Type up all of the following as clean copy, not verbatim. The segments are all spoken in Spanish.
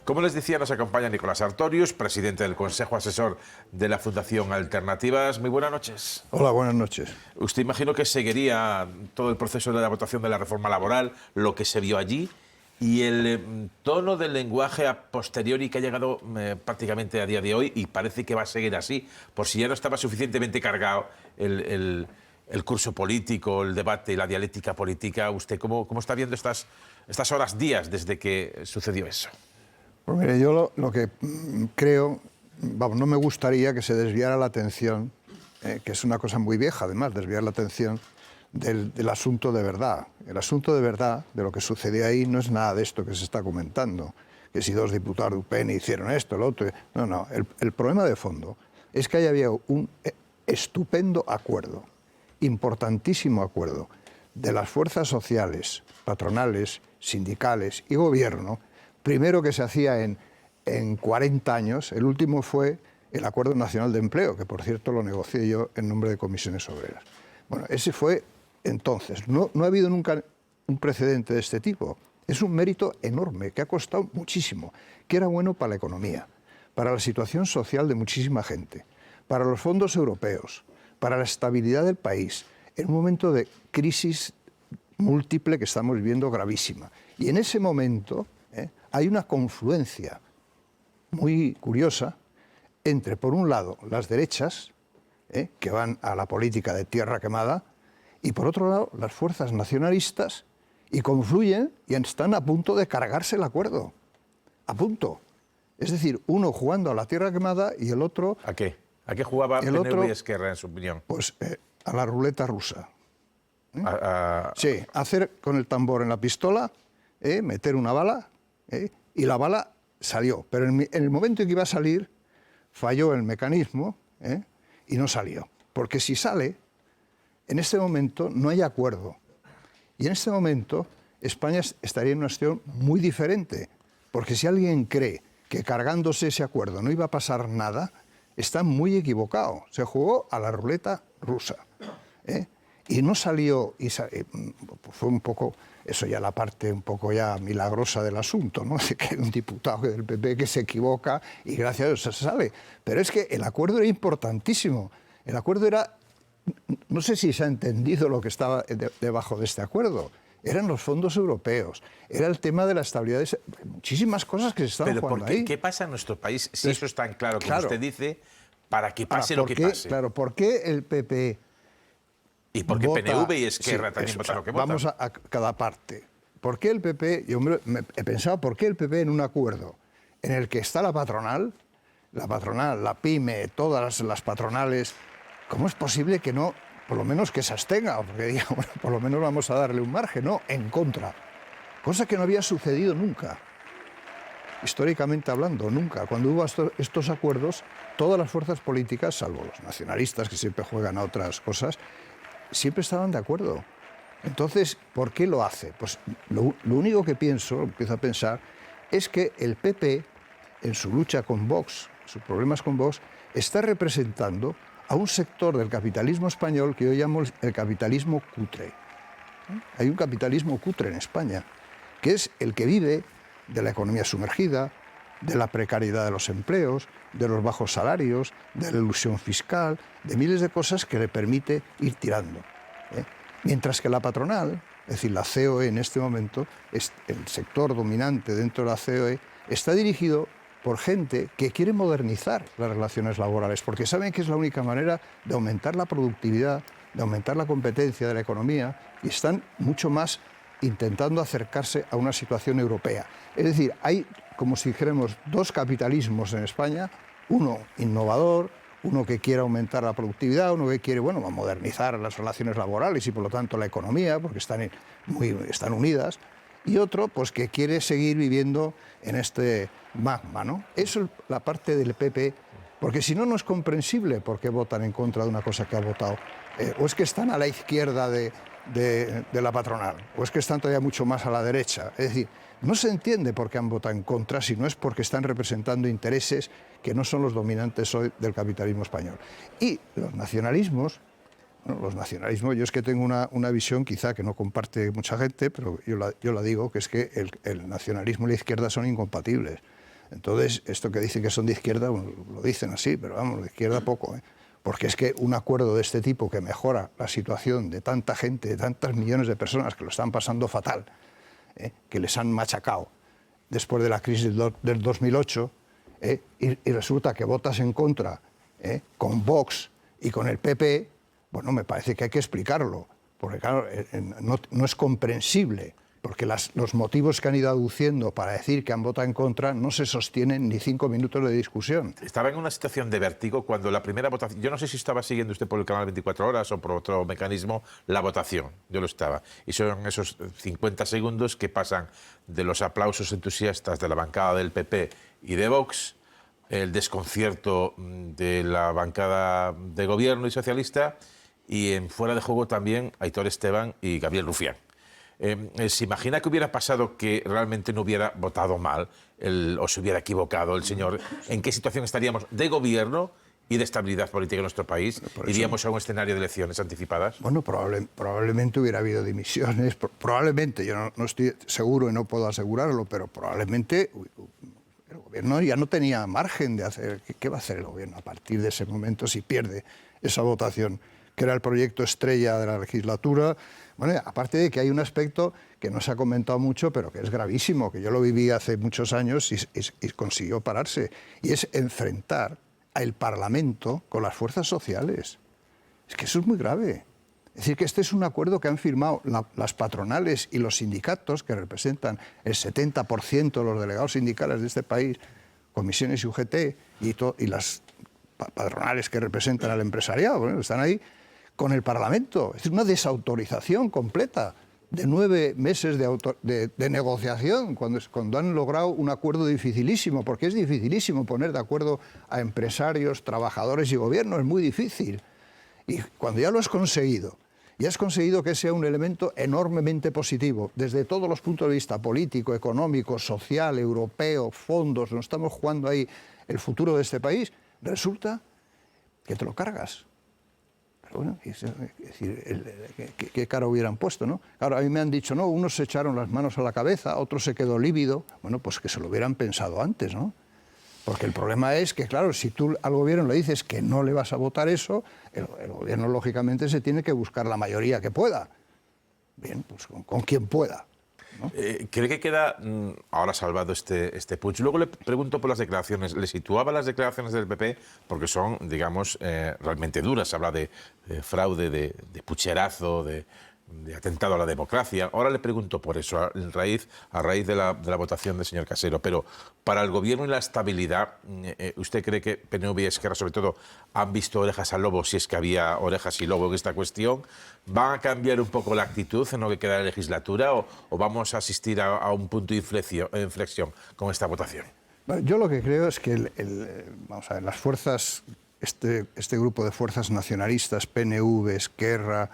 Como les decía, nos acompaña Nicolás Artorius, presidente del Consejo Asesor de la Fundación Alternativas. Muy buenas noches. Hola, buenas noches. Usted imagino que seguiría todo el proceso de la votación de la reforma laboral, lo que se vio allí, y el tono del lenguaje a posteriori que ha llegado prácticamente a día de hoy, y parece que va a seguir así, por si ya no estaba suficientemente cargado el curso político, el debate y la dialéctica política. ¿Usted cómo está viendo estas horas, días desde que sucedió eso? Pues mire, yo lo que creo, vamos, no me gustaría que se desviara la atención, que es una cosa muy vieja además, desviar la atención del asunto de verdad. El asunto de verdad, de lo que sucedió ahí, no es nada de esto que se está comentando, que si dos diputados de UPN hicieron esto, lo otro. No, el problema de fondo es que ahí había un estupendo acuerdo, importantísimo acuerdo, de las fuerzas sociales, patronales, sindicales y gobierno, primero que se hacía en 40 años, el último fue el Acuerdo Nacional de Empleo, que por cierto lo negocié yo en nombre de Comisiones Obreras. Bueno, ese fue entonces. No ha habido nunca un precedente de este tipo. Es un mérito enorme, que ha costado muchísimo, que era bueno para la economía, para la situación social de muchísima gente, para los fondos europeos, para la estabilidad del país, en un momento de crisis múltiple que estamos viviendo gravísima. Y en ese momento hay una confluencia muy curiosa entre, por un lado, las derechas, que van a la política de tierra quemada, y por otro lado, las fuerzas nacionalistas, y confluyen y están a punto de cargarse el acuerdo. A punto. Es decir, uno jugando a la tierra quemada y el otro... ¿A qué? ¿A qué jugaba PNV y Esquerra, en su opinión? Pues a la ruleta rusa. Sí, hacer con el tambor en la pistola, meter una bala, y la bala salió. Pero en el momento en que iba a salir, falló el mecanismo, y no salió. Porque si sale, en este momento no hay acuerdo. Y en este momento España estaría en una situación muy diferente. Porque si alguien cree que cargándose ese acuerdo no iba a pasar nada, está muy equivocado. Se jugó a la ruleta rusa. Y no salió, fue un poco, eso ya la parte un poco ya milagrosa del asunto, ¿no? De que hay un diputado del PP que se equivoca y gracias a Dios se sale. Pero es que el acuerdo era importantísimo. El acuerdo era, no sé si se ha entendido lo que estaba debajo de este acuerdo. Eran los fondos europeos, era el tema de la estabilidad, muchísimas cosas que se estaban jugando ahí. ¿Qué pasa en nuestro país si eso es tan claro como usted dice, para que pase lo que pase? Claro, ¿por qué el PP... ¿Y por qué PNV y Esquerra también votan lo que votan? Vamos a cada parte. ¿Por qué el PP? Yo he pensado, ¿por qué el PP en un acuerdo en el que está la patronal, la PYME, todas las patronales, cómo es posible que no, por lo menos que se abstenga? Porque diga, bueno, por lo menos vamos a darle un margen, no, en contra. Cosa que no había sucedido nunca. Históricamente hablando, nunca. Cuando hubo estos acuerdos, todas las fuerzas políticas, salvo los nacionalistas, que siempre juegan a otras cosas, siempre estaban de acuerdo. Entonces, ¿por qué lo hace? Pues lo único que empiezo a pensar, es que el PP, en su lucha con Vox, sus problemas con Vox, está representando a un sector del capitalismo español que yo llamo el capitalismo cutre. Hay un capitalismo cutre en España, que es el que vive de la economía sumergida, de la precariedad de los empleos, de los bajos salarios, de la ilusión fiscal, de miles de cosas que le permite ir tirando. Mientras que la patronal, es decir, la COE en este momento, el sector dominante dentro de la COE, está dirigido por gente que quiere modernizar las relaciones laborales, porque saben que es la única manera de aumentar la productividad, de aumentar la competencia de la economía, y están mucho más intentando acercarse a una situación europea. Es decir, hay, como si dijéramos, dos capitalismos en España, uno innovador, uno que quiere aumentar la productividad, uno que quiere, bueno, modernizar las relaciones laborales y por lo tanto la economía, porque están unidas, y otro, pues que quiere seguir viviendo en este magma, ¿no? Eso es la parte del PP, porque si no, no es comprensible por qué votan en contra de una cosa que ha votado. O es que están a la izquierda de la patronal, o es que están todavía mucho más a la derecha. Es decir, no se entiende por qué han votado en contra, si no es porque están representando intereses que no son los dominantes hoy del capitalismo español. Y los nacionalismos, yo es que tengo una visión quizá que no comparte mucha gente, pero yo la digo, que es que el nacionalismo y la izquierda son incompatibles. Entonces, esto que dicen que son de izquierda, bueno, lo dicen así, pero vamos, de izquierda poco, ¿eh? Porque es que un acuerdo de este tipo que mejora la situación de tanta gente, de tantas millones de personas que lo están pasando fatal, que les han machacado después de la crisis del 2008, y resulta que votas en contra con Vox y con el PP, bueno, me parece que hay que explicarlo, porque claro, no es comprensible, porque los motivos que han ido aduciendo para decir que han votado en contra no se sostienen ni 5 minutos de discusión. Estaba en una situación de vértigo cuando la primera votación... Yo no sé si estaba siguiendo usted por el canal 24 horas o por otro mecanismo la votación. Yo lo estaba. Y son esos 50 segundos que pasan de los aplausos entusiastas de la bancada del PP y de Vox, el desconcierto de la bancada de gobierno y socialista, y en fuera de juego también Aitor Esteban y Gabriel Rufián. ¿Se imagina que hubiera pasado que realmente no hubiera votado mal o se hubiera equivocado el señor? ¿En qué situación estaríamos de gobierno y de estabilidad política en nuestro país? ¿Iríamos a un escenario de elecciones anticipadas? Bueno, probablemente hubiera habido dimisiones, probablemente, yo no estoy seguro y no puedo asegurarlo, pero probablemente el gobierno ya no tenía margen de hacer. ¿Qué va a hacer el gobierno a partir de ese momento si pierde esa votación, que era el proyecto estrella de la legislatura? Bueno, aparte de que hay un aspecto que no se ha comentado mucho, pero que es gravísimo, que yo lo viví hace muchos años y consiguió pararse, y es enfrentar al Parlamento con las fuerzas sociales. Es que eso es muy grave. Es decir, que este es un acuerdo que han firmado las patronales y los sindicatos, que representan el 70% de los delegados sindicales de este país, comisiones y UGT, y las patronales que representan al empresariado, bueno, están ahí, con el Parlamento. Es decir, una desautorización completa de 9 meses de negociación, cuando han logrado un acuerdo dificilísimo, porque es dificilísimo poner de acuerdo a empresarios, trabajadores y gobierno, es muy difícil. Y cuando ya lo has conseguido, y has conseguido que sea un elemento enormemente positivo, desde todos los puntos de vista, político, económico, social, europeo, fondos, nos estamos jugando ahí el futuro de este país, resulta que te lo cargas. Pero bueno, es decir, ¿qué cara hubieran puesto, no? Claro, a mí me han dicho, no, unos se echaron las manos a la cabeza, otros se quedó lívido. Bueno, pues que se lo hubieran pensado antes, ¿no? Porque el problema es que, claro, si tú al gobierno le dices que no le vas a votar eso, el gobierno, lógicamente, se tiene que buscar la mayoría que pueda. Bien, pues con quien pueda, ¿no? ¿Cree que queda ahora salvado este putsch? Luego le pregunto por las declaraciones. ¿Le situaba las declaraciones del PP? Porque son, digamos, realmente duras. Habla de fraude, de pucherazo, de atentado a la democracia. Ahora le pregunto por eso, a raíz de la votación del señor Casero. Pero para el gobierno y la estabilidad, ¿usted cree que PNV y Esquerra, sobre todo, han visto orejas al lobo, si es que había orejas y lobo en esta cuestión? ¿Van a cambiar un poco la actitud en lo que queda de la legislatura o vamos a asistir a un punto de inflexión con esta votación? Bueno, yo lo que creo es que vamos a ver, las fuerzas, este grupo de fuerzas nacionalistas, PNV, Esquerra,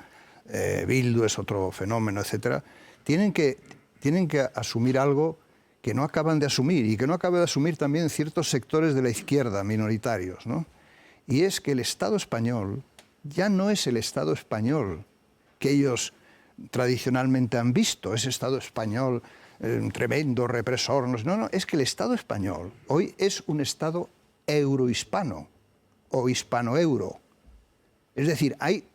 Bildu es otro fenómeno, etcétera, tienen que asumir algo que no acaban de asumir y que no acaban de asumir también ciertos sectores de la izquierda minoritarios, ¿no? Y es que el Estado español ya no es el Estado español que ellos tradicionalmente han visto, ese Estado español tremendo, represor. No, es que el Estado español hoy es un Estado eurohispano o hispano-euro. Es decir, hay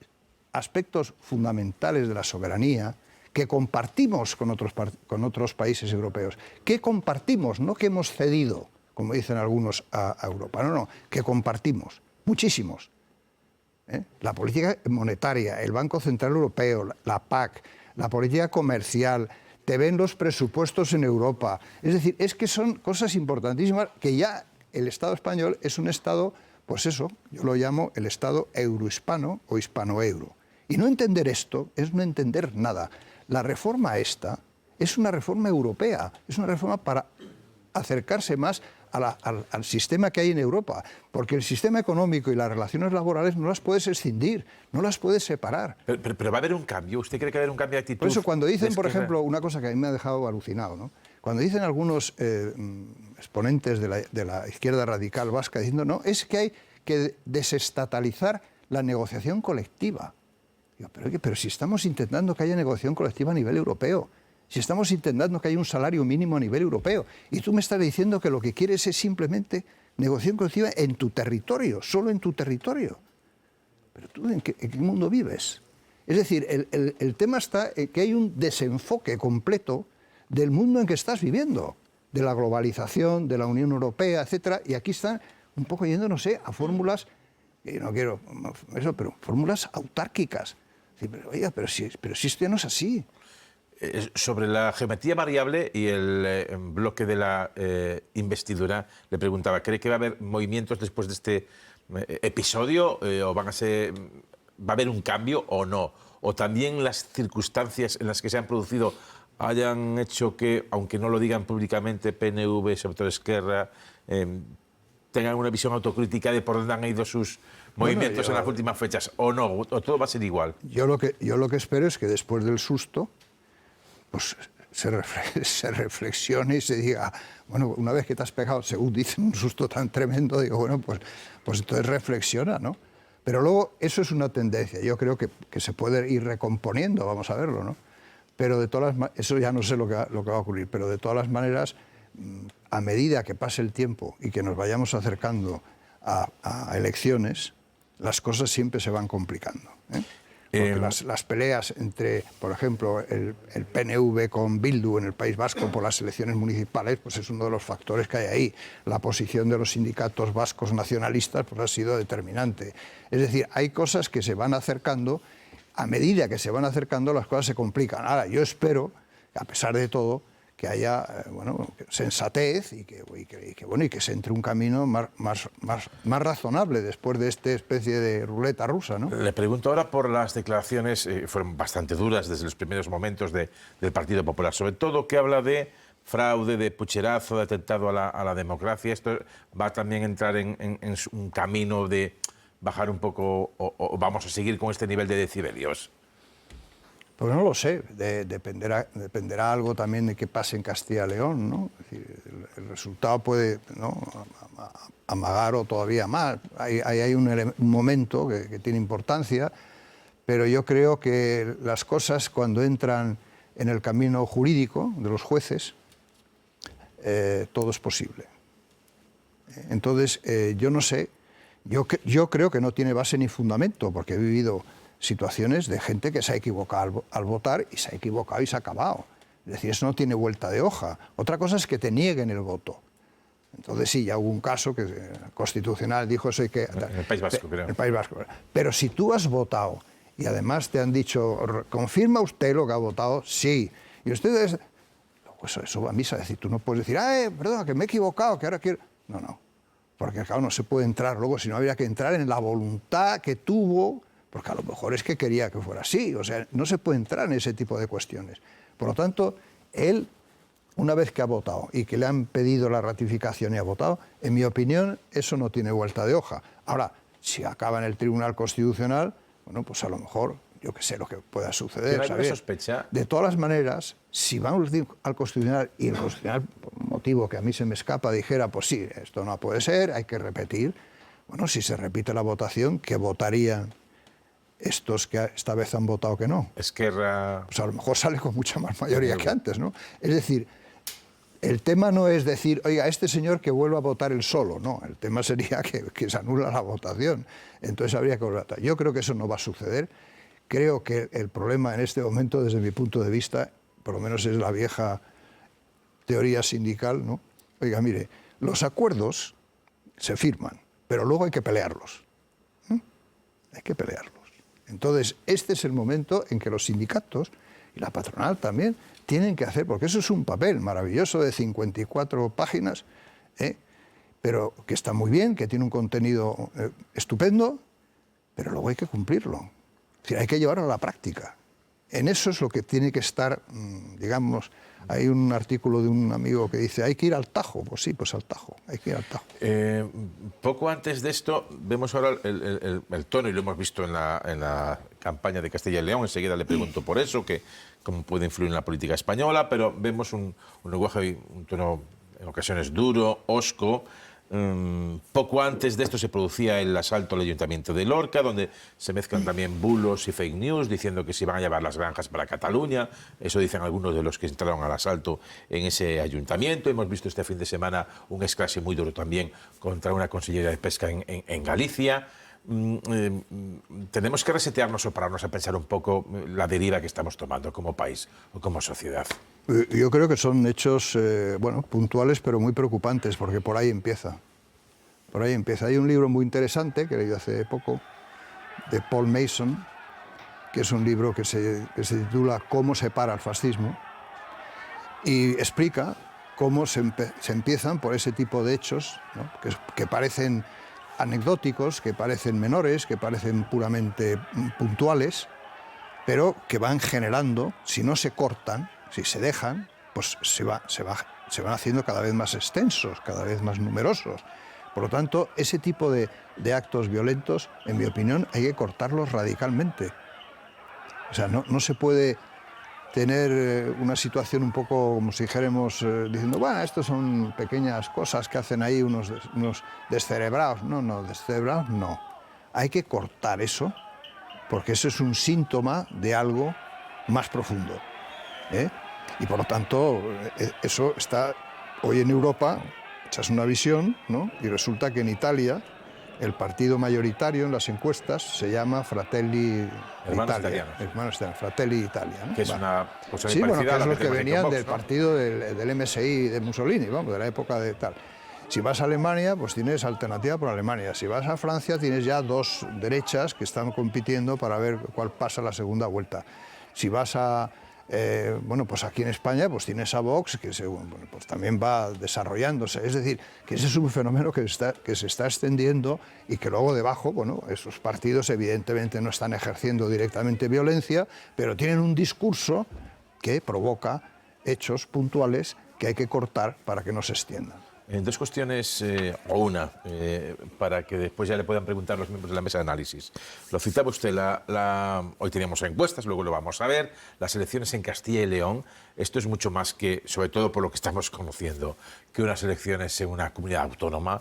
aspectos fundamentales de la soberanía que compartimos con otros países europeos, que compartimos, no que hemos cedido, como dicen algunos, a Europa, no, que compartimos, muchísimos. La política monetaria, el Banco Central Europeo, la PAC, la política comercial, te ven los presupuestos en Europa. Es decir, es que son cosas importantísimas que ya el Estado español es un Estado, pues eso, yo lo llamo el Estado eurohispano o hispano-euro. Y no entender esto es no entender nada. La reforma esta es una reforma europea, es una reforma para acercarse más al sistema que hay en Europa, porque el sistema económico y las relaciones laborales no las puedes escindir, no las puedes separar. Pero va a haber un cambio. ¿Usted cree que va a haber un cambio de actitud? Por eso cuando dicen, por ejemplo, una cosa que a mí me ha dejado alucinado, ¿no? Cuando dicen algunos exponentes de la izquierda radical vasca diciendo, no, es que hay que desestatalizar la negociación colectiva. Digo, pero si estamos intentando que haya negociación colectiva a nivel europeo, Si estamos intentando que haya un salario mínimo a nivel europeo. Y tú me estás diciendo que lo que quieres es simplemente negociación colectiva en tu territorio, solo en tu territorio. Pero tú, ¿en qué mundo vives? Es decir, el tema está en que hay un desenfoque completo del mundo en que estás viviendo, de la globalización, de la Unión Europea, etcétera, y aquí están un poco yendo, no sé, a fórmulas, que yo no quiero eso, pero fórmulas autárquicas. Pero, oiga, pero si esto ya no es así. Sobre la geometría variable y el bloque de la investidura, le preguntaba, ¿cree que va a haber movimientos después de este episodio o va a haber un cambio o no? ¿O también las circunstancias en las que se han producido hayan hecho que, aunque no lo digan públicamente, PNV, sobre todo Esquerra, tengan una visión autocrítica de por dónde han ido sus movimientos en las últimas fechas? ¿O no? ¿O todo va a ser igual? Yo lo que espero es que después del susto pues se reflexione y se diga, bueno, una vez que te has pegado, según dicen, un susto tan tremendo, digo, bueno, pues entonces reflexiona, ¿no? Pero luego eso es una tendencia, yo creo que se puede ir recomponiendo, vamos a verlo, ¿no? Pero de todas las eso ya no sé lo que va a ocurrir, pero de todas las maneras, a medida que pase el tiempo y que nos vayamos acercando a elecciones, las cosas siempre se van complicando, ¿eh? Porque las peleas entre, por ejemplo, el PNV con Bildu en el País Vasco por las elecciones municipales, pues es uno de los factores que hay ahí. La posición de los sindicatos vascos nacionalistas pues ha sido determinante. Es decir, hay cosas que se van acercando, a medida que se van acercando las cosas se complican. Ahora, yo espero, a pesar de todo, que haya sensatez y que se entre un camino más razonable después de esta especie de ruleta rusa, ¿no? Le pregunto ahora por las declaraciones, fueron bastante duras desde los primeros momentos del Partido Popular, sobre todo que habla de fraude, de pucherazo, de atentado a la democracia. ¿Esto va también a entrar en un camino de bajar un poco o vamos a seguir con este nivel de decibelios? Pues no lo sé, dependerá algo también de qué pase en Castilla y León, ¿no? Es decir, el resultado puede, ¿no?, amagar o todavía más. Hay un momento que tiene importancia, pero yo creo que las cosas cuando entran en el camino jurídico de los jueces, todo es posible. Entonces, yo no sé, yo creo que no tiene base ni fundamento, porque he vivido situaciones de gente que se ha equivocado al votar y se ha equivocado y se ha acabado. Es decir, eso no tiene vuelta de hoja. Otra cosa es que te nieguen el voto. Entonces sí, ya hubo un caso que el Constitucional dijo eso y que... En el País Vasco, creo. En el País Vasco. Pero si tú has votado y además te han dicho, ¿confirma usted lo que ha votado? Sí. Y ustedes... Pues eso va a misa, es decir, tú no puedes decir, perdona, que me he equivocado, que ahora quiero... No. Porque claro, no se puede entrar luego, sino habría que entrar en la voluntad que tuvo... Porque a lo mejor es que quería que fuera así. O sea, no se puede entrar en ese tipo de cuestiones. Por lo tanto, él, una vez que ha votado y que le han pedido la ratificación y ha votado, en mi opinión, eso no tiene vuelta de hoja. Ahora, si acaba en el Tribunal Constitucional, bueno, pues a lo mejor, yo qué sé lo que pueda suceder. ¿Tiene alguna sospecha? De todas las maneras, si vamos al Constitucional y el Constitucional, por un motivo que a mí se me escapa, dijera, pues sí, esto no puede ser, hay que repetir. Bueno, si se repite la votación, ¿qué votarían estos que esta vez han votado que no? Esquerra... Pues a lo mejor sale con mucha más mayoría que antes, ¿no? Es decir, el tema no es decir, oiga, este señor que vuelva a votar él solo, no. El tema sería que se anula la votación. Entonces habría que votar. Yo creo que eso no va a suceder. Creo que el problema en este momento, desde mi punto de vista, por lo menos es la vieja teoría sindical, ¿no? Oiga, mire, los acuerdos se firman, pero luego hay que pelearlos. Hay que pelearlos. Entonces, este es el momento en que los sindicatos y la patronal también tienen que hacer, porque eso es un papel maravilloso de 54 páginas, pero que está muy bien, que tiene un contenido estupendo, pero luego hay que cumplirlo. Es decir, hay que llevarlo a la práctica. En eso es lo que tiene que estar, digamos, hay un artículo de un amigo que dice, hay que ir al tajo. Pues sí, pues al tajo, hay que ir al tajo. Poco antes de esto, vemos ahora el tono, y lo hemos visto en la campaña de Castilla y León, enseguida le pregunto por eso, que cómo puede influir en la política española, pero vemos un lenguaje, un tono en ocasiones duro, hosco, Poco antes de esto se producía el asalto al Ayuntamiento de Lorca, donde se mezclan también bulos y fake news, diciendo que se iban a llevar las granjas para Cataluña. Eso dicen algunos de los que entraron al asalto en ese ayuntamiento. Hemos visto este fin de semana un escrase muy duro también contra una consellera de Pesca en Galicia. Tenemos que resetearnos o pararnos a pensar un poco la deriva que estamos tomando como país o como sociedad. Yo creo que son hechos bueno, puntuales, pero muy preocupantes, porque por ahí empieza. Por ahí empieza. Hay un libro muy interesante que he leído hace poco, de Paul Mason, que es un libro que se titula Cómo se para el fascismo, y explica cómo se empiezan por ese tipo de hechos, ¿no? que parecen anecdóticos, que parecen menores, que parecen puramente puntuales, pero que van generando, si no se cortan, si se dejan, pues se van haciendo cada vez más extensos, cada vez más numerosos. Por lo tanto, ese tipo de actos violentos, en mi opinión, hay que cortarlos radicalmente. O sea, no se puede tener una situación un poco, como si dijéramos, diciendo, bueno, esto son pequeñas cosas que hacen ahí unos descerebrados. No, descerebrados no. Hay que cortar eso, porque eso es un síntoma de algo más profundo. Y por lo tanto, eso está hoy en Europa, echas una visión, ¿no? Y resulta que en Italia el partido mayoritario en las encuestas se llama Fratelli Italia. Hermanos italianos, Fratelli Italia, ¿no? Que es una cosa sí, bueno, que es lo que venían Vox, del ¿no? partido del MSI de Mussolini, vamos, de la época de tal. Si vas a Alemania, pues tienes alternativa por Alemania. Si vas a Francia, tienes ya dos derechas que están compitiendo para ver cuál pasa la segunda vuelta. Si vas a bueno, pues aquí en España pues tienes a Vox, que pues también va desarrollándose. Es decir, que ese es un fenómeno que se está extendiendo y que luego debajo, bueno, esos partidos evidentemente no están ejerciendo directamente violencia, pero tienen un discurso que provoca hechos puntuales que hay que cortar para que no se extiendan. Dos cuestiones, o una, para que después ya le puedan preguntar los miembros de la mesa de análisis. Lo citaba usted, hoy teníamos encuestas, luego lo vamos a ver, las elecciones en Castilla y León. Esto es mucho más que, sobre todo por lo que estamos conociendo, que unas elecciones en una comunidad autónoma.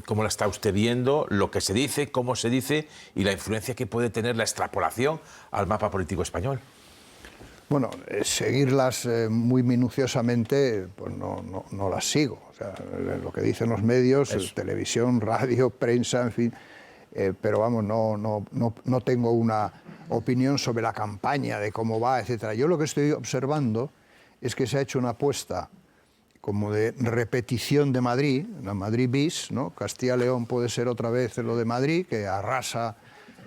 ¿Cómo la está usted viendo? Lo que se dice, cómo se dice y la influencia que puede tener la extrapolación al mapa político español. Bueno, seguirlas muy minuciosamente, pues no las sigo. O sea, lo que dicen los medios, televisión, radio, prensa, en fin. Pero vamos, no tengo una opinión sobre la campaña, de cómo va, etcétera. Yo lo que estoy observando es que se ha hecho una apuesta como de repetición de Madrid, la Madrid bis, ¿no? Castilla-León puede ser otra vez lo de Madrid, que arrasa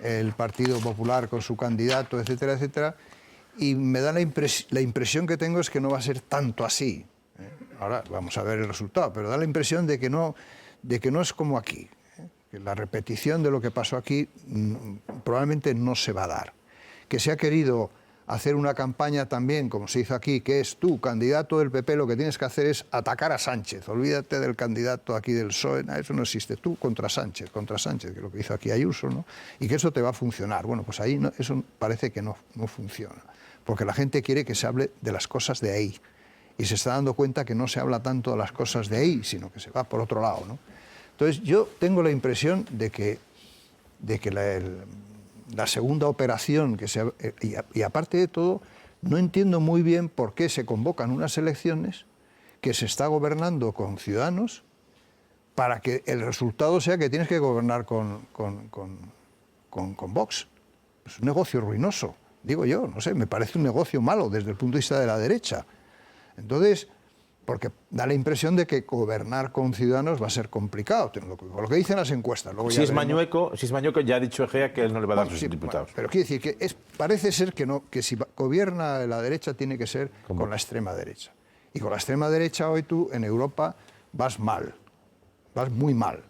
el Partido Popular con su candidato, etcétera, etcétera. Y me da la impresión que tengo es que no va a ser tanto así. Ahora vamos a ver el resultado, pero da la impresión de que no es como aquí. Que la repetición de lo que pasó aquí probablemente no se va a dar. Que se ha querido hacer una campaña también, como se hizo aquí, que es tú, candidato del PP, lo que tienes que hacer es atacar a Sánchez. Olvídate del candidato aquí del PSOE, eso no existe. Tú contra Sánchez, que es lo que hizo aquí Ayuso, ¿no? Y que eso te va a funcionar. Bueno, pues ahí eso parece que no funciona. Porque la gente quiere que se hable de las cosas de ahí. Y se está dando cuenta que no se habla tanto de las cosas de ahí, sino que se va por otro lado, ¿no? Entonces yo tengo la impresión de que la segunda operación, y aparte de todo, no entiendo muy bien por qué se convocan unas elecciones que se está gobernando con Ciudadanos para que el resultado sea que tienes que gobernar con Vox. Es un negocio ruinoso. Digo yo, no sé, me parece un negocio malo desde el punto de vista de la derecha. Entonces, porque da la impresión de que gobernar con Ciudadanos va a ser complicado, por lo que dicen las encuestas. Luego si es Mañueco, ya ha dicho Egea que él no le va a dar sus diputados. Pero quiere decir que parece ser que si gobierna la derecha tiene que ser con la extrema derecha. Y con la extrema derecha hoy tú en Europa vas mal, vas muy mal.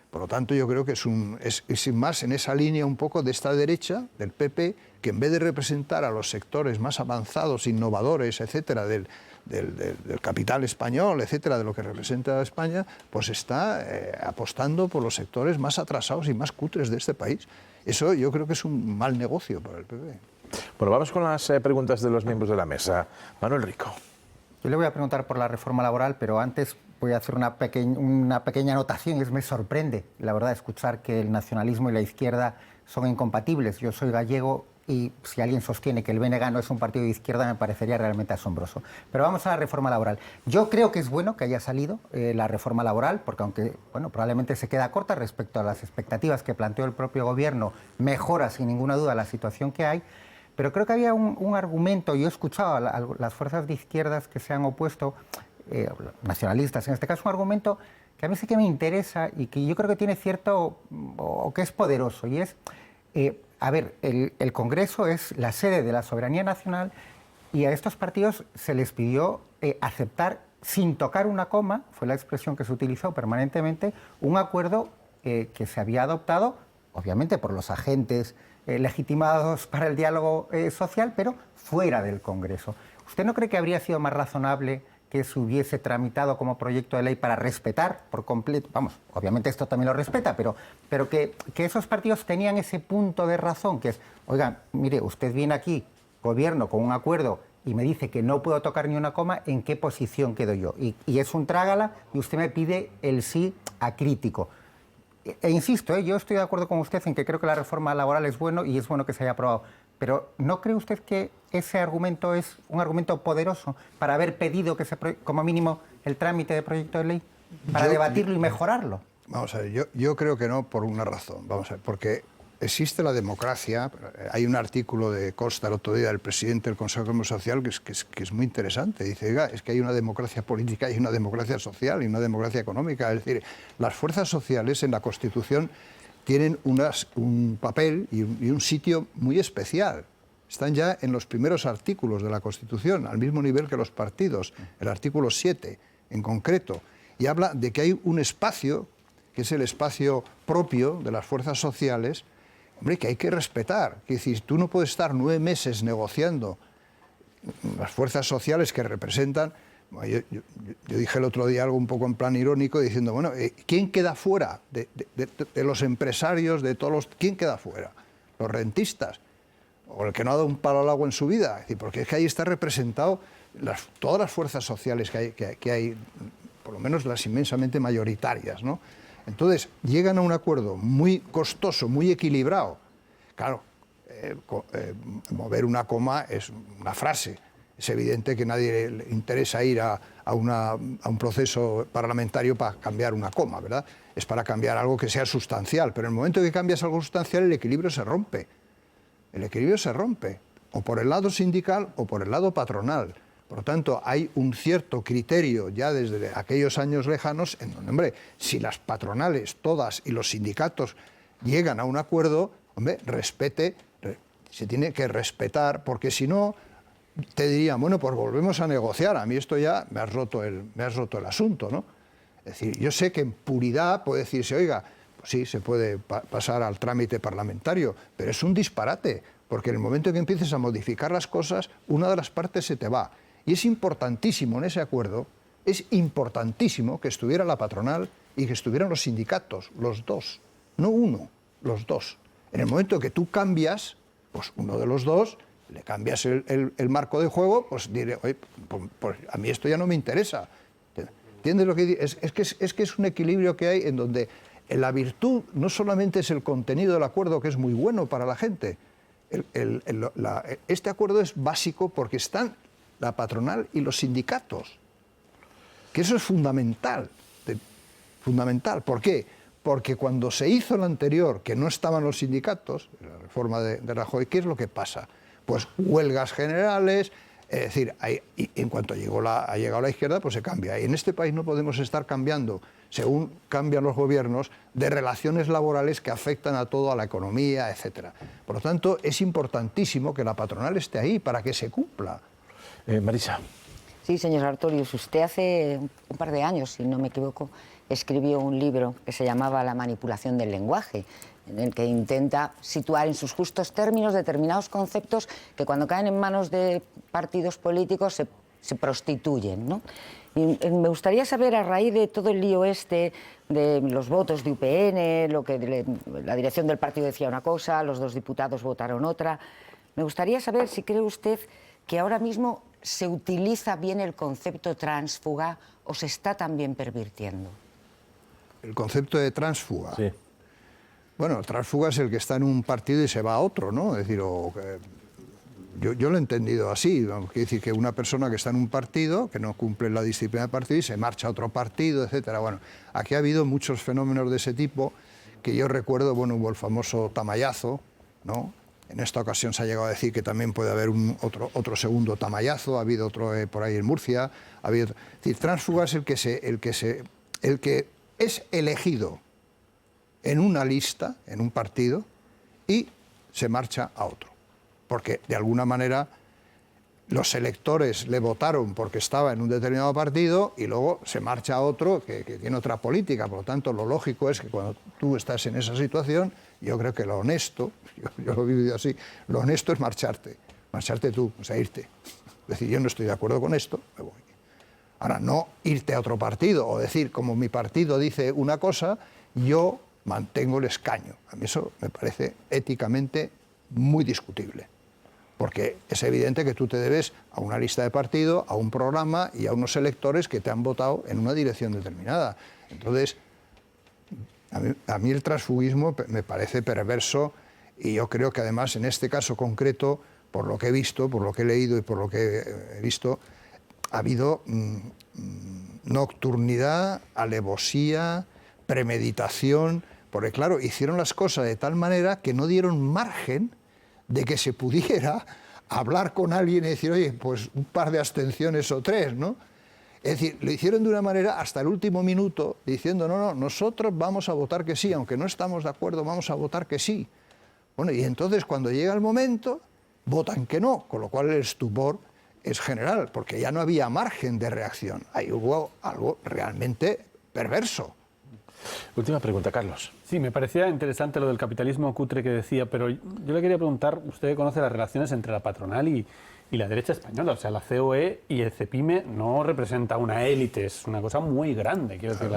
Por lo tanto, yo creo que es más en esa línea un poco de esta derecha, del PP, que en vez de representar a los sectores más avanzados, innovadores, etcétera, del capital español, etcétera, de lo que representa España, pues está apostando por los sectores más atrasados y más cutres de este país. Eso yo creo que es un mal negocio para el PP. Bueno, vamos con las preguntas de los miembros de la mesa. Manuel Rico. Yo le voy a preguntar por la reforma laboral, pero antes voy a hacer una pequeña anotación. Me sorprende, la verdad, escuchar que el nacionalismo y la izquierda son incompatibles. Yo soy gallego y si alguien sostiene que el BNG no es un partido de izquierda me parecería realmente asombroso. Pero vamos a la reforma laboral. Yo creo que es bueno que haya salido la reforma laboral, porque aunque bueno, probablemente se queda corta respecto a las expectativas que planteó el propio gobierno, mejora sin ninguna duda la situación que hay. Pero creo que había un argumento, yo he escuchado a las fuerzas de izquierdas que se han opuesto, nacionalistas en este caso, un argumento que a mí sí que me interesa y que yo creo que tiene cierto, o que es poderoso, y es, a ver, el Congreso es la sede de la soberanía nacional y a estos partidos se les pidió aceptar sin tocar una coma, fue la expresión que se utilizó permanentemente, un acuerdo que se había adoptado, obviamente por los agentes legitimados para el diálogo social, pero fuera del Congreso. ¿Usted no cree que habría sido más razonable que se hubiese tramitado como proyecto de ley para respetar por completo, vamos, obviamente esto también lo respeta, pero que esos partidos tenían ese punto de razón, que es, oigan, mire, usted viene aquí, gobierno, con un acuerdo y me dice que no puedo tocar ni una coma, ¿en qué posición quedo yo? Y es un trágala y usted me pide el sí acrítico. E insisto, yo estoy de acuerdo con usted en que creo que la reforma laboral es bueno y es bueno que se haya aprobado. Pero ¿no cree usted que ese argumento es un argumento poderoso para haber pedido que como mínimo el trámite de proyecto de ley para debatirlo y mejorarlo? Vamos a ver, yo creo que no por una razón. Vamos a ver, porque existe la democracia. Hay un artículo de Costa el otro día del presidente del Consejo Económico Social que es muy interesante. Dice, oiga, es que hay una democracia política, hay una democracia social y una democracia económica. Es decir, las fuerzas sociales en la Constitución tienen un papel y un sitio muy especial. Están ya en los primeros artículos de la Constitución, al mismo nivel que los partidos, el artículo 7 en concreto, y habla de que hay un espacio, que es el espacio propio de las fuerzas sociales, hombre, que hay que respetar. Es decir, tú no puedes estar 9 meses negociando las fuerzas sociales que representan. Bueno, yo dije el otro día algo un poco en plan irónico, diciendo, bueno, ¿quién queda fuera de los empresarios, de todos los... ¿Quién queda fuera? Los rentistas, o el que no ha dado un palo al agua en su vida. Es decir, porque es que ahí está representado todas las fuerzas sociales que hay, por lo menos las inmensamente mayoritarias, ¿no? Entonces, llegan a un acuerdo muy costoso, muy equilibrado. Claro, mover una coma es una frase. Es evidente que a nadie le interesa ir a un proceso parlamentario para cambiar una coma, ¿verdad? Es para cambiar algo que sea sustancial, pero en el momento que cambias algo sustancial, el equilibrio se rompe. El equilibrio se rompe, o por el lado sindical o por el lado patronal. Por lo tanto, hay un cierto criterio ya desde aquellos años lejanos en donde, hombre, si las patronales todas y los sindicatos llegan a un acuerdo, hombre, se tiene que respetar, porque si no, te dirían, bueno, pues volvemos a negociar, a mí esto ya me has roto el asunto, ¿no? Es decir, yo sé que en puridad puede decirse, oiga, pues sí, se puede pasar al trámite parlamentario, pero es un disparate, porque en el momento en que empieces a modificar las cosas, una de las partes se te va. Y es importantísimo en ese acuerdo, es importantísimo que estuviera la patronal y que estuvieran los sindicatos, los dos, no uno, los dos. En el momento que tú cambias, pues uno de los dos, le cambias el marco de juego, pues diré, oye, pues a mí esto ya no me interesa. ¿Entiendes lo que digo? Es que es un equilibrio que hay en donde la virtud no solamente es el contenido del acuerdo, que es muy bueno para la gente. Este acuerdo es básico porque están la patronal y los sindicatos, que eso es fundamental. Fundamental. ¿Por qué? Porque cuando se hizo el anterior, que no estaban los sindicatos, la reforma de Rajoy, ¿qué es lo que pasa? Pues huelgas generales, es decir, en cuanto ha llegado la izquierda, pues se cambia. Y en este país no podemos estar cambiando, según cambian los gobiernos, de relaciones laborales que afectan a todo, a la economía, etc. Por lo tanto, es importantísimo que la patronal esté ahí para que se cumpla. Marisa. Sí, señor Sartorius, usted hace un par de años, si no me equivoco, escribió un libro que se llamaba La manipulación del lenguaje, en el que intenta situar en sus justos términos determinados conceptos que cuando caen en manos de partidos políticos se prostituyen, ¿no? Y me gustaría saber, a raíz de todo el lío de los votos de UPN, la dirección del partido decía una cosa, los 2 diputados votaron otra, me gustaría saber si cree usted que ahora mismo ¿se utiliza bien el concepto tránsfuga o se está también pervirtiendo? El concepto de tránsfuga. Sí. Bueno, tránsfuga es el que está en un partido y se va a otro, ¿no? Es decir, yo lo he entendido así. Quiere decir que una persona que está en un partido, que no cumple la disciplina del partido y se marcha a otro partido, etcétera. Bueno, aquí ha habido muchos fenómenos de ese tipo que yo recuerdo. Bueno, hubo el famoso Tamayazo, ¿no? En esta ocasión se ha llegado a decir que también puede haber otro segundo Tamayazo. Ha habido otro por ahí en Murcia. Ha habido, es decir, tránsfuga es el que es elegido en una lista, en un partido, y se marcha a otro. Porque, de alguna manera, los electores le votaron porque estaba en un determinado partido y luego se marcha a otro que tiene otra política. Por lo tanto, lo lógico es que cuando tú estás en esa situación, yo creo que lo honesto, yo lo he vivido así, lo honesto es marcharte tú, o sea, irte. Es decir, yo no estoy de acuerdo con esto, me voy. Ahora, no irte a otro partido o decir, como mi partido dice una cosa, yo mantengo el escaño. A mí eso me parece éticamente muy discutible, porque es evidente que tú te debes a una lista de partido, a un programa y a unos electores que te han votado en una dirección determinada. Entonces, a mí el transfugismo me parece perverso, y yo creo que además en este caso concreto, por lo que he visto, por lo que he leído y por lo que he visto, ha habido nocturnidad, alevosía, premeditación, porque claro, hicieron las cosas de tal manera que no dieron margen de que se pudiera hablar con alguien y decir, oye, pues un par de abstenciones o tres, ¿no? Es decir, lo hicieron de una manera hasta el último minuto, diciendo, no, nosotros vamos a votar que sí, aunque no estamos de acuerdo, vamos a votar que sí. Bueno, y entonces cuando llega el momento, votan que no, con lo cual el estupor es general, porque ya no había margen de reacción. Ahí hubo algo realmente perverso. Última pregunta, Carlos. Sí, me parecía interesante lo del capitalismo cutre que decía, pero yo le quería preguntar, usted conoce las relaciones entre la patronal y la derecha española, o sea, la COE y el CEPIME no representa una élite, es una cosa muy grande, quiero decir,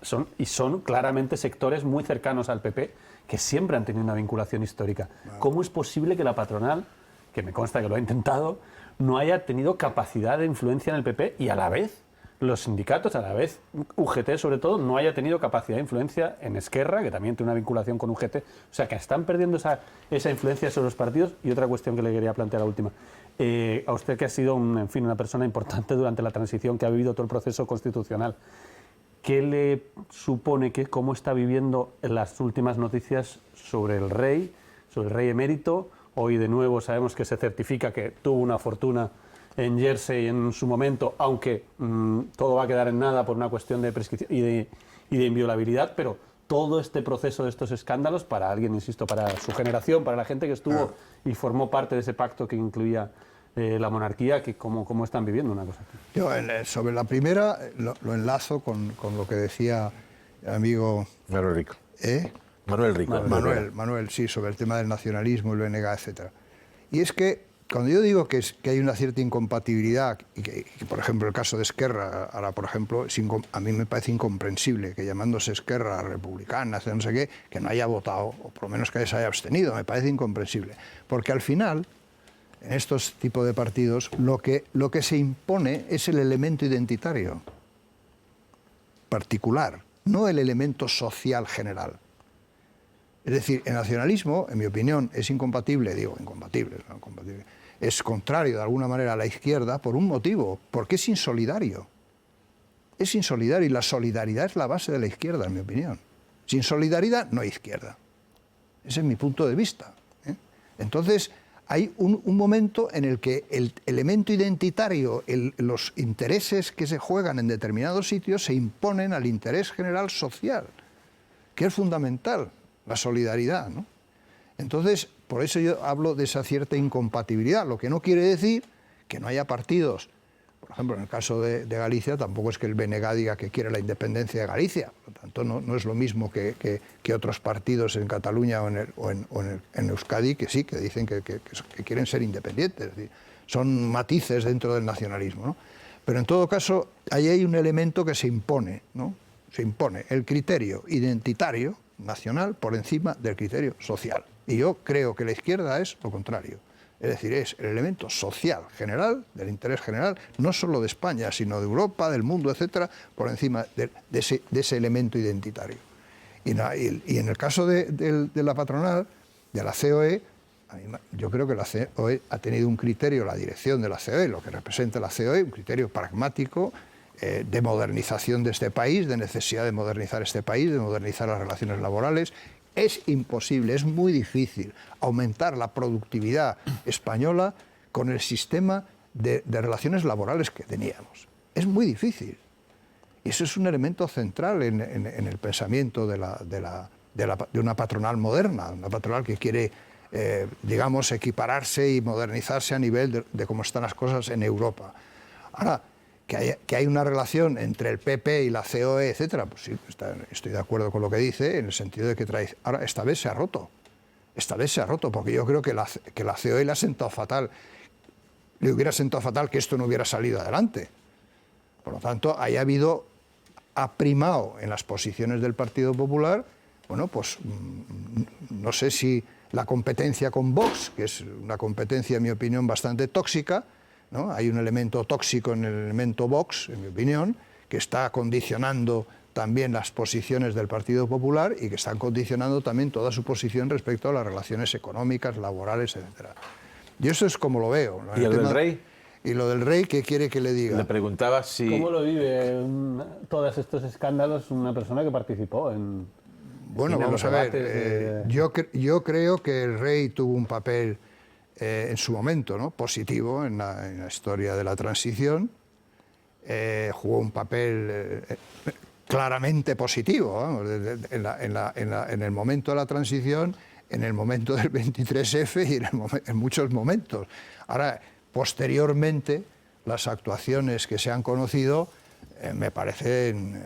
son claramente sectores muy cercanos al PP que siempre han tenido una vinculación histórica. ¿Cómo es posible que la patronal, que me consta que lo ha intentado, no haya tenido capacidad de influencia en el PP y a la vez los sindicatos, a la vez UGT sobre todo, no haya tenido capacidad de influencia en Esquerra, que también tiene una vinculación con UGT? O sea, que están perdiendo esa influencia sobre los partidos. Y otra cuestión que le quería plantear, la última. A usted, que ha sido una persona importante durante la transición, que ha vivido todo el proceso constitucional, ¿qué le supone, cómo está viviendo las últimas noticias sobre el rey emérito? Hoy de nuevo sabemos que se certifica que tuvo una fortuna en Jersey en su momento, aunque todo va a quedar en nada por una cuestión de prescripción y de inviolabilidad, pero todo este proceso de estos escándalos, para alguien, insisto, para su generación, para la gente que estuvo y formó parte de ese pacto que incluía la monarquía, que ¿cómo están viviendo una cosa así? Yo, sobre la primera, lo enlazo con lo que decía el amigo... Manuel Rico. Manuel Rico. Manuel, sí, sobre el tema del nacionalismo, el BNG, etc. Y es que cuando yo digo que hay una cierta incompatibilidad, y que, por ejemplo, el caso de Esquerra, ahora, por ejemplo, a mí me parece incomprensible que llamándose Esquerra republicana, no sé qué, que no haya votado, o por lo menos que se haya abstenido, me parece incomprensible. Porque al final, en estos tipos de partidos, lo que se impone es el elemento identitario particular, no el elemento social general. Es decir, el nacionalismo, en mi opinión, es incompatible, es contrario de alguna manera a la izquierda por un motivo, porque es insolidario. Es insolidario, y la solidaridad es la base de la izquierda, en mi opinión. Sin solidaridad no hay izquierda. Ese es mi punto de vista. Entonces, hay un momento en el que el elemento identitario, los intereses que se juegan en determinados sitios se imponen al interés general social, que es fundamental, la solidaridad, ¿no? Entonces, por eso yo hablo de esa cierta incompatibilidad, lo que no quiere decir que no haya partidos. Por ejemplo, en el caso de Galicia, tampoco es que el BNG diga que quiere la independencia de Galicia, por lo tanto no es lo mismo que otros partidos en Cataluña o en Euskadi, que sí, que dicen que quieren ser independientes. Es decir, son matices dentro del nacionalismo, ¿no? Pero en todo caso, ahí hay un elemento que se impone, ¿no? Se impone el criterio identitario nacional por encima del criterio social. Y yo creo que la izquierda es lo contrario. Es decir, es el elemento social general, del interés general, no solo de España, sino de Europa, del mundo, etcétera, por encima de ese elemento identitario. Y en el caso de la patronal, de la COE, yo creo que la COE ha tenido un criterio, la dirección de la COE, lo que representa la COE, un criterio pragmático, de modernización de este país, de necesidad de modernizar este país, de modernizar las relaciones laborales. Es imposible, es muy difícil aumentar la productividad española con el sistema de relaciones laborales que teníamos. Es muy difícil. Y eso es un elemento central en el pensamiento de una patronal moderna, una patronal que quiere, digamos, equipararse y modernizarse a nivel de cómo están las cosas en Europa. Ahora, que hay una relación entre el PP y la COE, etcétera, pues sí, estoy de acuerdo con lo que dice, en el sentido de que ahora esta vez se ha roto. Esta vez se ha roto, porque yo creo que la COE le ha sentado fatal. Le hubiera sentado fatal que esto no hubiera salido adelante. Por lo tanto, ha primado en las posiciones del Partido Popular, bueno, pues no sé si la competencia con Vox, que es una competencia, en mi opinión, bastante tóxica, ¿no? Hay un elemento tóxico en el elemento Vox, en mi opinión, que está condicionando también las posiciones del Partido Popular y que están condicionando también toda su posición respecto a las relaciones económicas, laborales, etcétera. Yo eso es como lo veo, ¿no? ¿Y lo del rey? Y lo del rey, ¿qué quiere que le diga? Le preguntaba si... ¿Cómo lo vive todos estos escándalos una persona que participó en... Bueno, vamos a ver, yo creo que el rey tuvo un papel en su momento, ¿no?, positivo en la historia de la transición, jugó un papel claramente positivo, vamos, en el momento de la transición, en el momento del 23F y en muchos momentos. Ahora, posteriormente, las actuaciones que se han conocido me parecen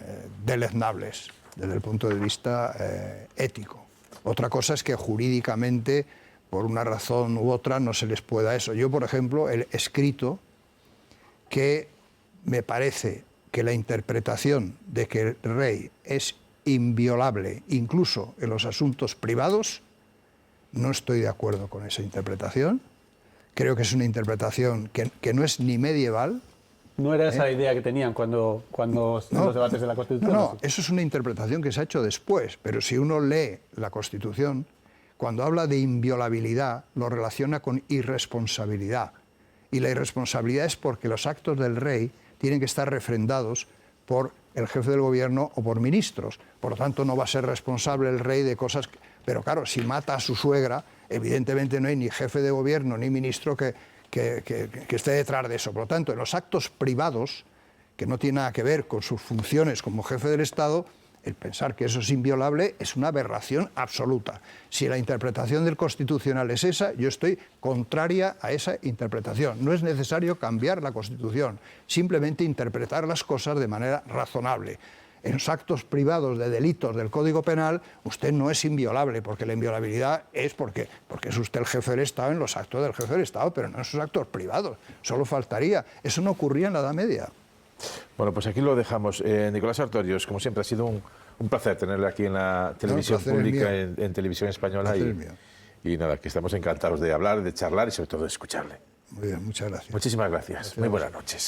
deleznables desde el punto de vista ético. Otra cosa es que jurídicamente, por una razón u otra, no se les pueda eso. Yo, por ejemplo, he escrito que me parece que la interpretación de que el rey es inviolable, incluso en los asuntos privados, no estoy de acuerdo con esa interpretación. Creo que es una interpretación que no es ni medieval. ¿No era esa la idea que tenían cuando los debates de la Constitución? No, eso es una interpretación que se ha hecho después, pero si uno lee la Constitución, cuando habla de inviolabilidad, lo relaciona con irresponsabilidad. Y la irresponsabilidad es porque los actos del rey tienen que estar refrendados por el jefe del gobierno o por ministros. Por lo tanto, no va a ser responsable el rey de cosas... Pero claro, si mata a su suegra, evidentemente no hay ni jefe de gobierno ni ministro que esté detrás de eso. Por lo tanto, en los actos privados, que no tienen nada que ver con sus funciones como jefe del Estado, el pensar que eso es inviolable es una aberración absoluta. Si la interpretación del Constitucional es esa, yo estoy contraria a esa interpretación. No es necesario cambiar la Constitución, simplemente interpretar las cosas de manera razonable. En los actos privados de delitos del Código Penal, usted no es inviolable, porque la inviolabilidad es porque es usted el jefe del Estado en los actos del jefe del Estado, pero no en sus actos privados. Solo faltaría. Eso no ocurría en la Edad Media. Bueno, pues aquí lo dejamos. Nicolás Sartorius, como siempre, ha sido un placer tenerle aquí en la televisión pública, en Televisión Española. Y nada, que estamos encantados de hablar, de charlar y sobre todo de escucharle. Muy bien, muchas gracias. Muchísimas gracias. Muy buenas noches.